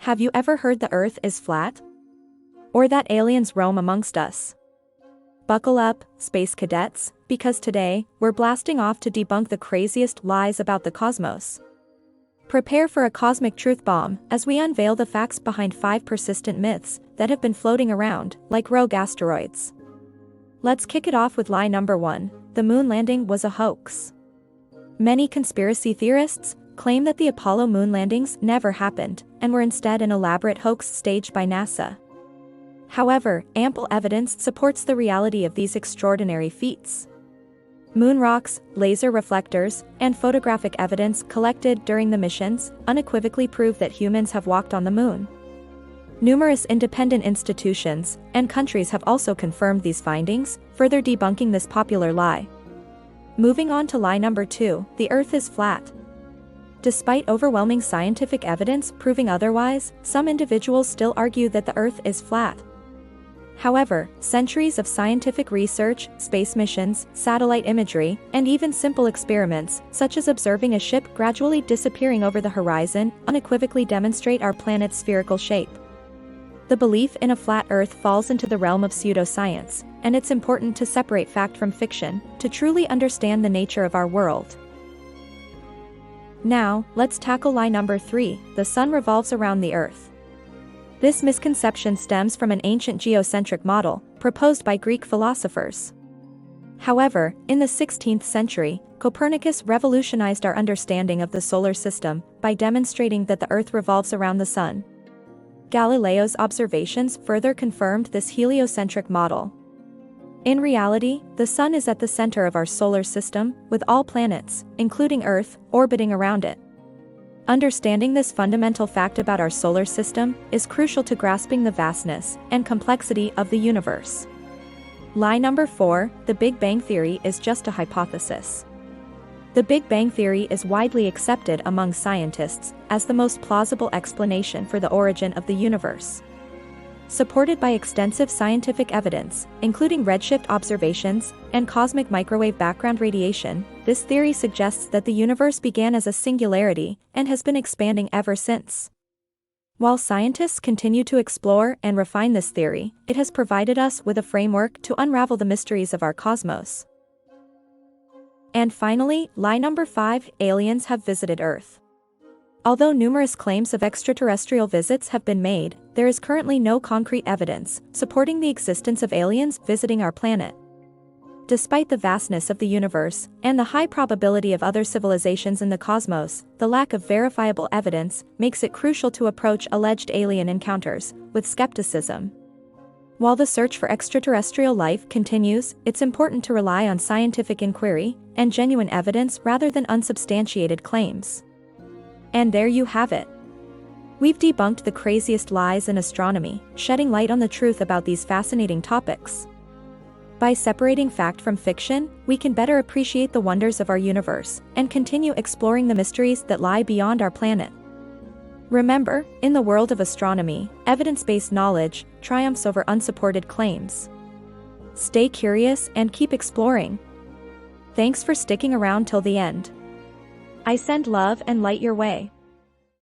Have you ever heard the Earth is flat? Or that aliens roam amongst us? Buckle up, space cadets, because today, we're blasting off to debunk the craziest lies about the cosmos. Prepare for a cosmic truth bomb as we unveil the facts behind 5 persistent myths that have been floating around like rogue asteroids. Let's kick it off with lie number 1, the moon landing was a hoax. Many conspiracy theorists claim that the Apollo moon landings never happened and were instead an elaborate hoax staged by NASA. However, ample evidence supports the reality of these extraordinary feats. Moon rocks, laser reflectors, and photographic evidence collected during the missions unequivocally prove that humans have walked on the moon. Numerous independent institutions and countries have also confirmed these findings, further debunking this popular lie. Moving on to lie number 2, the Earth is flat. Despite overwhelming scientific evidence proving otherwise, some individuals still argue that the Earth is flat. However, centuries of scientific research, space missions, satellite imagery, and even simple experiments, such as observing a ship gradually disappearing over the horizon, unequivocally demonstrate our planet's spherical shape. The belief in a flat Earth falls into the realm of pseudoscience, and it's important to separate fact from fiction to truly understand the nature of our world. Now, let's tackle lie number 3, the sun revolves around the Earth. This misconception stems from an ancient geocentric model, proposed by Greek philosophers. However, in the 16th century, Copernicus revolutionized our understanding of the solar system by demonstrating that the Earth revolves around the sun. Galileo's observations further confirmed this heliocentric model. In reality, the sun is at the center of our solar system, with all planets, including Earth, orbiting around it. Understanding this fundamental fact about our solar system is crucial to grasping the vastness and complexity of the universe. Lie number 4, the Big Bang Theory is just a hypothesis. The Big Bang Theory is widely accepted among scientists as the most plausible explanation for the origin of the universe. Supported by extensive scientific evidence, including redshift observations and cosmic microwave background radiation, this theory suggests that the universe began as a singularity and has been expanding ever since. While scientists continue to explore and refine this theory, it has provided us with a framework to unravel the mysteries of our cosmos. And finally, lie number 5, aliens have visited Earth. Although numerous claims of extraterrestrial visits have been made, there is currently no concrete evidence supporting the existence of aliens visiting our planet. Despite the vastness of the universe and the high probability of other civilizations in the cosmos, the lack of verifiable evidence makes it crucial to approach alleged alien encounters with skepticism. While the search for extraterrestrial life continues, it's important to rely on scientific inquiry and genuine evidence rather than unsubstantiated claims. And there you have it. We've debunked the craziest lies in astronomy, shedding light on the truth about these fascinating topics. By separating fact from fiction, we can better appreciate the wonders of our universe and continue exploring the mysteries that lie beyond our planet. Remember, in the world of astronomy, evidence-based knowledge triumphs over unsupported claims. Stay curious and keep exploring. Thanks for sticking around till the end. I send love and light your way.